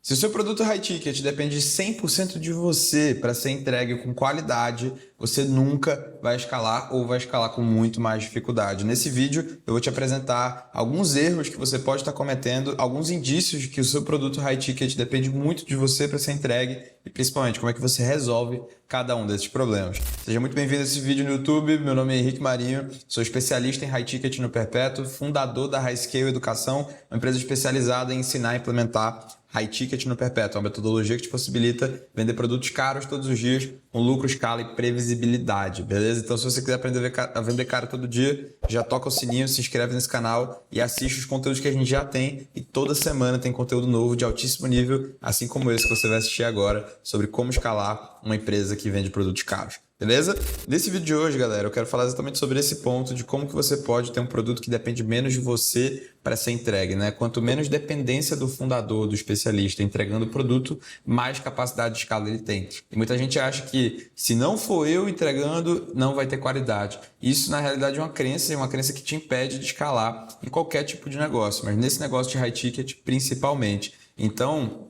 Se o seu produto high ticket depende 100% de você para ser entregue com qualidade, você nunca vai escalar ou vai escalar com muito mais dificuldade. Nesse vídeo, eu vou te apresentar alguns erros que você pode estar cometendo, alguns indícios de que o seu produto high ticket depende muito de você para ser entregue e principalmente como é que você resolve cada um desses problemas. Seja muito bem-vindo a esse vídeo no YouTube. Meu nome é Henrique Marinho, sou especialista em high ticket no Perpétuo, fundador da High Scale Educação, uma empresa especializada em ensinar e implementar high ticket no Perpétuo, uma metodologia que te possibilita vender produtos caros todos os dias, com lucro, escala e previsibilidade, beleza? Então, se você quiser aprender a vender caro todo dia, já toca o sininho, se inscreve nesse canal e assiste os conteúdos que a gente já tem. E toda semana tem conteúdo novo de altíssimo nível, assim como esse que você vai assistir agora, sobre como escalar uma empresa que vende produtos caros. Beleza? Nesse vídeo de hoje, galera, eu quero falar exatamente sobre esse ponto de como que você pode ter um produto que depende menos de você para ser entregue, né? Quanto menos dependência do fundador, do especialista entregando o produto, mais capacidade de escala ele tem. E muita gente acha que se não for eu entregando, não vai ter qualidade. Isso, na realidade, é uma crença que te impede de escalar em qualquer tipo de negócio, mas nesse negócio de high ticket, principalmente. Então,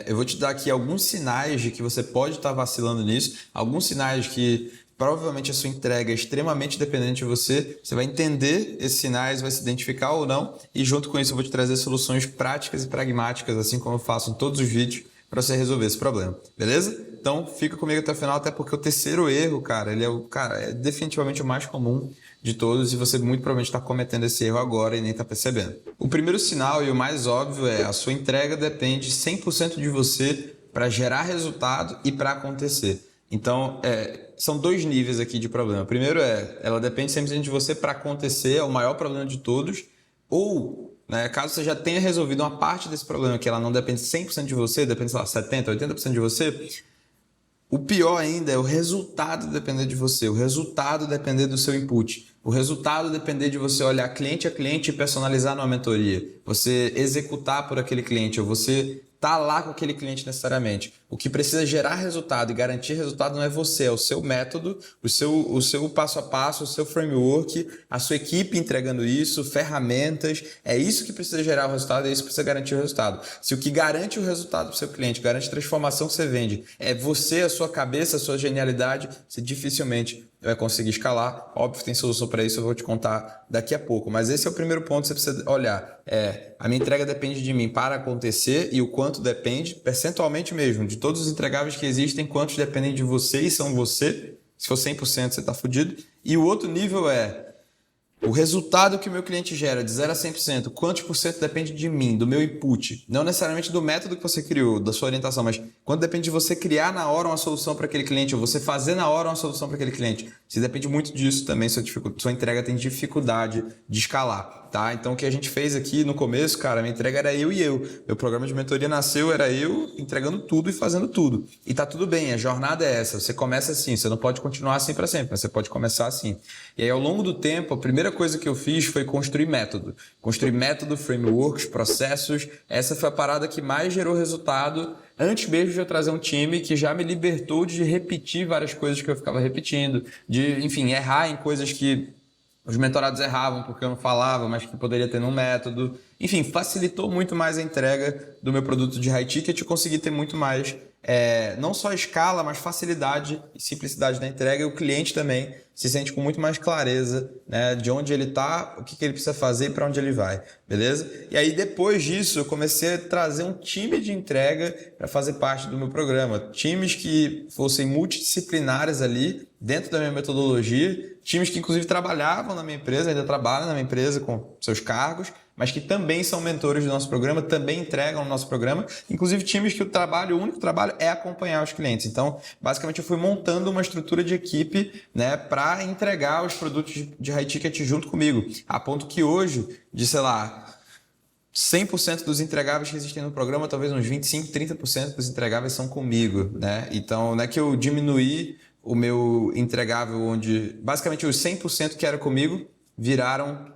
eu vou te dar aqui alguns sinais de que você pode estar vacilando nisso, alguns sinais que provavelmente a sua entrega é extremamente dependente de você. Você vai entender esses sinais, vai se identificar ou não, e junto com isso eu vou te trazer soluções práticas e pragmáticas, assim como eu faço em todos os vídeos, para você resolver esse problema, beleza? Então fica comigo até o final, até porque o terceiro erro, cara, é definitivamente o mais comum de todos e você muito provavelmente está cometendo esse erro agora e nem está percebendo. O primeiro sinal e o mais óbvio é a sua entrega depende 100% de você para gerar resultado e para acontecer. Então, são dois níveis aqui de problema. Primeiro ela depende 100% de você para acontecer, é o maior problema de todos, ou, né, caso você já tenha resolvido uma parte desse problema, que ela não depende 100% de você, depende, sei lá, 70%, 80% de você, o pior ainda é o resultado depender de você, o resultado depender do seu input, o resultado depender de você olhar cliente a cliente e personalizar numa mentoria, você executar por aquele cliente, ou você tá lá com aquele cliente necessariamente. O que precisa gerar resultado e garantir resultado não é você, é o seu método, o seu passo a passo, o seu framework, a sua equipe entregando isso, ferramentas. É isso que precisa gerar o resultado, é isso que precisa garantir o resultado. Se o que garante o resultado para o seu cliente, garante a transformação que você vende, é você, a sua cabeça, a sua genialidade, você dificilmente vai conseguir escalar. Óbvio que tem solução para isso, eu vou te contar daqui a pouco. Mas esse é o primeiro ponto que você precisa olhar. A minha entrega depende de mim para acontecer e o quanto depende, percentualmente mesmo, de todos os entregáveis que existem, quantos dependem de você e são você. Se for 100%, você está fudido. E o outro nível o resultado que o meu cliente gera de 0 a 100%, quantos por cento depende de mim, do meu input? Não necessariamente do método que você criou, da sua orientação, mas quanto depende de você criar na hora uma solução para aquele cliente, ou você fazer na hora uma solução para aquele cliente. Se depende muito disso também, sua entrega tem dificuldade de escalar, tá? Então o que a gente fez aqui no começo, cara, minha entrega era eu e eu. Meu programa de mentoria nasceu, era eu entregando tudo e fazendo tudo. E tá tudo bem, a jornada é essa. Você começa assim, você não pode continuar assim para sempre, mas você pode começar assim. E aí ao longo do tempo, a primeira coisa que eu fiz foi construir método. Construir método, frameworks, processos. Essa foi a parada que mais gerou resultado antes mesmo de eu trazer um time que já me libertou de repetir várias coisas que eu ficava repetindo, de, enfim, errar em coisas que os mentorados erravam porque eu não falava, mas que poderia ter num método. Enfim, facilitou muito mais a entrega do meu produto de high ticket e consegui ter muito mais, não só escala, mas facilidade e simplicidade da entrega. E o cliente também se sente com muito mais clareza, né, de onde ele está, o que ele precisa fazer e para onde ele vai, beleza? E aí depois disso eu comecei a trazer um time de entrega para fazer parte do meu programa. Times que fossem multidisciplinares ali dentro da minha metodologia, times que inclusive trabalhavam na minha empresa, ainda trabalham na minha empresa com seus cargos, mas que também são mentores do nosso programa, também entregam no nosso programa, inclusive times que o único trabalho é acompanhar os clientes. Então, basicamente, eu fui montando uma estrutura de equipe, né, para entregar os produtos de high ticket junto comigo, a ponto que hoje, de, sei lá, 100% dos entregáveis que existem no programa, talvez uns 25, 30% dos entregáveis são comigo, né? Então, não é que eu diminuí o meu entregável, onde basicamente os 100% que era comigo viraram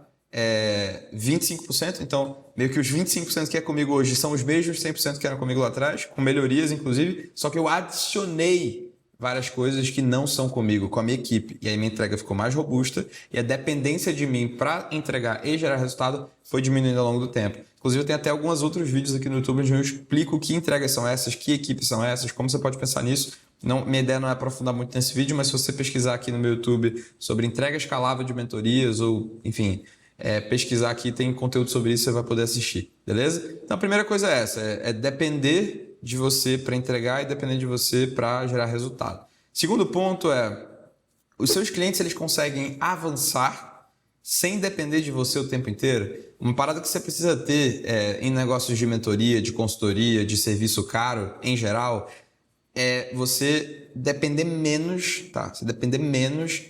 25%, então meio que os 25% que é comigo hoje são os mesmos 100% que eram comigo lá atrás, com melhorias inclusive, só que eu adicionei várias coisas que não são comigo, com a minha equipe. E aí minha entrega ficou mais robusta e a dependência de mim para entregar e gerar resultado foi diminuindo ao longo do tempo. Inclusive, eu tenho até alguns outros vídeos aqui no YouTube onde eu explico que entregas são essas, que equipes são essas, como você pode pensar nisso. Não, minha ideia não é aprofundar muito nesse vídeo, mas se você pesquisar aqui no meu YouTube sobre entrega escalável de mentorias ou, enfim, pesquisar aqui, tem conteúdo sobre isso, você vai poder assistir, beleza? Então, a primeira coisa é essa, é depender de você para entregar e depender de você para gerar resultado. Segundo ponto é, os seus clientes eles conseguem avançar sem depender de você o tempo inteiro. Uma parada que você precisa ter em negócios de mentoria, de consultoria, de serviço caro, em geral, é você depender menos, tá? Você depender menos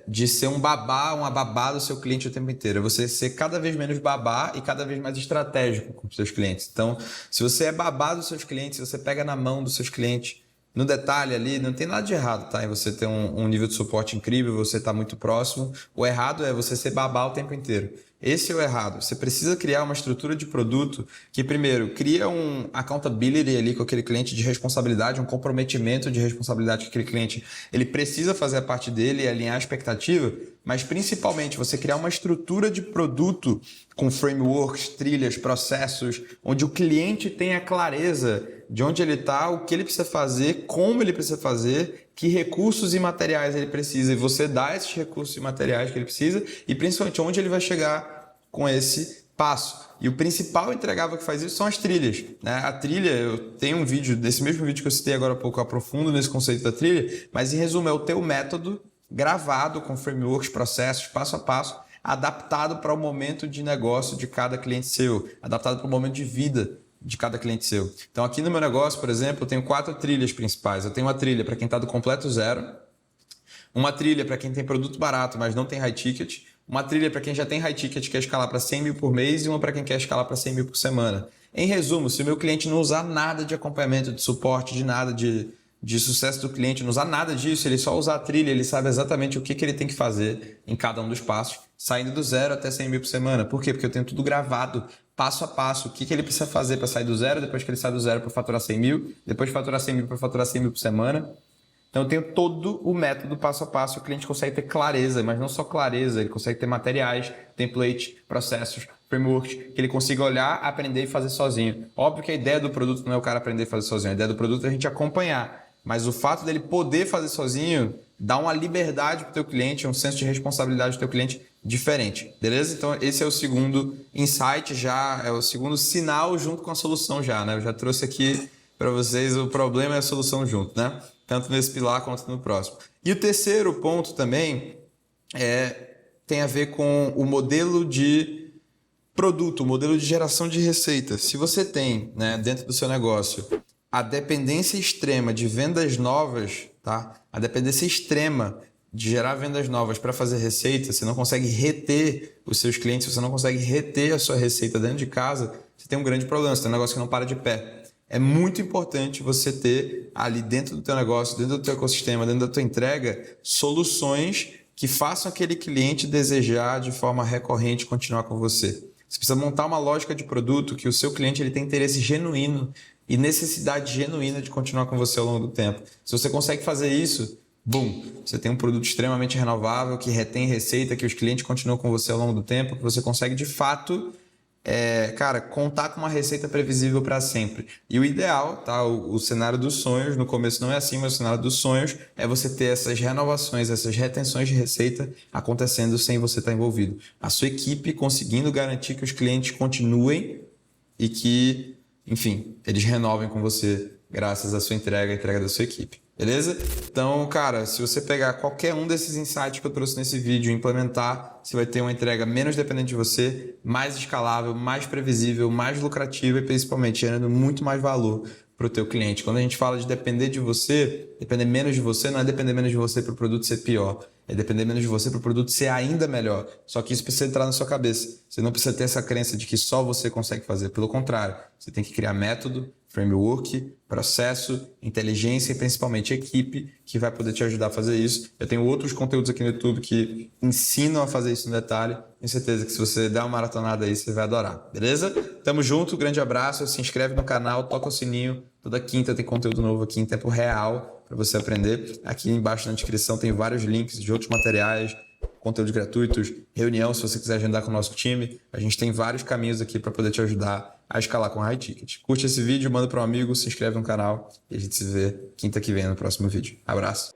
de ser um babá, uma babá do seu cliente o tempo inteiro. É você ser cada vez menos babá e cada vez mais estratégico com os seus clientes. Então, se você é babá dos seus clientes, se você pega na mão dos seus clientes, no detalhe ali, não tem nada de errado, tá? Em você ter um nível de suporte incrível, você tá muito próximo. O errado é você ser babá o tempo inteiro. Esse é o errado. Você precisa criar uma estrutura de produto que, primeiro, cria um accountability ali com aquele cliente de responsabilidade, um comprometimento de responsabilidade que aquele cliente ele precisa fazer a parte dele e alinhar a expectativa, mas principalmente você criar uma estrutura de produto com frameworks, trilhas, processos, onde o cliente tenha clareza de onde ele está, o que ele precisa fazer, como ele precisa fazer, que recursos e materiais ele precisa, e você dá esses recursos e materiais que ele precisa, e principalmente onde ele vai chegar com esse passo. E o principal entregável que faz isso são as trilhas, né? A trilha, eu tenho um vídeo, desse mesmo vídeo que eu citei agora há pouco, eu aprofundo nesse conceito da trilha, mas em resumo é o teu método gravado com frameworks, processos, passo a passo, adaptado para o momento de negócio de cada cliente seu, adaptado para o momento de vida de cada cliente seu. Então aqui no meu negócio, por exemplo, eu tenho 4 trilhas principais. Eu tenho uma trilha para quem está do completo zero, uma trilha para quem tem produto barato, mas não tem high ticket, uma trilha para quem já tem high ticket e quer escalar para 100 mil por mês e uma para quem quer escalar para 100 mil por semana. Em resumo, se o meu cliente não usar nada de acompanhamento, de suporte, de nada de sucesso do cliente, não usar nada disso, ele só usar a trilha, ele sabe exatamente o que ele tem que fazer em cada um dos passos, saindo do zero até 100 mil por semana. Por quê? Porque eu tenho tudo gravado, passo a passo, o que ele precisa fazer para sair do zero, depois que ele sai do zero para faturar 100 mil, depois de faturar 100 mil para faturar 100 mil por semana. Então eu tenho todo o método passo a passo, o cliente consegue ter clareza, mas não só clareza, ele consegue ter materiais, template, processos, frameworks, que ele consiga olhar, aprender e fazer sozinho. Óbvio que a ideia do produto não é o cara aprender a fazer sozinho, a ideia do produto é a gente acompanhar. Mas o fato dele poder fazer sozinho dá uma liberdade para o teu cliente, um senso de responsabilidade do teu cliente diferente, beleza? Então esse é o segundo insight já, é o segundo sinal junto com a solução já, né? Eu já trouxe aqui para vocês o problema e a solução junto, né? Tanto nesse pilar quanto no próximo. E o terceiro ponto também tem a ver com o modelo de produto, o modelo de geração de receita. Se você tem, né, dentro do seu negócio a dependência extrema de vendas novas, tá? A dependência extrema de gerar vendas novas para fazer receita, você não consegue reter os seus clientes, você não consegue reter a sua receita dentro de casa, você tem um grande problema, você tem um negócio que não para de pé. É muito importante você ter ali dentro do teu negócio, dentro do teu ecossistema, dentro da tua entrega, soluções que façam aquele cliente desejar de forma recorrente continuar com você. Você precisa montar uma lógica de produto que o seu cliente ele tem interesse genuíno e necessidade genuína de continuar com você ao longo do tempo. Se você consegue fazer isso, boom, você tem um produto extremamente renovável, que retém receita, que os clientes continuam com você ao longo do tempo, que você consegue de fato, contar com uma receita previsível para sempre. E o ideal, tá? O cenário dos sonhos, no começo não é assim, mas o cenário dos sonhos é você ter essas renovações, essas retenções de receita acontecendo sem você estar envolvido. A sua equipe conseguindo garantir que os clientes continuem e que, enfim, eles renovem com você graças à sua entrega, à entrega da sua equipe. Beleza? Então, cara, se você pegar qualquer um desses insights que eu trouxe nesse vídeo e implementar, você vai ter uma entrega menos dependente de você, mais escalável, mais previsível, mais lucrativa e principalmente gerando muito mais valor para o teu cliente. Quando a gente fala de depender de você, depender menos de você, não é depender menos de você para o produto ser pior. É depender menos de você para o produto ser ainda melhor. Só que isso precisa entrar na sua cabeça. Você não precisa ter essa crença de que só você consegue fazer. Pelo contrário, você tem que criar método, framework, processo, inteligência e principalmente equipe que vai poder te ajudar a fazer isso. Eu tenho outros conteúdos aqui no YouTube que ensinam a fazer isso no detalhe. Tenho certeza que se você der uma maratonada aí, você vai adorar. Beleza? Tamo junto, grande abraço. Se inscreve no canal, toca o sininho. Toda quinta tem conteúdo novo aqui em tempo real. para você aprender. Aqui embaixo na descrição tem vários links de outros materiais, conteúdos gratuitos, reunião se você quiser agendar com o nosso time. A gente tem vários caminhos aqui para poder te ajudar a escalar com High Ticket. Curte esse vídeo, manda para um amigo, se inscreve no canal e a gente se vê quinta que vem no próximo vídeo. Abraço!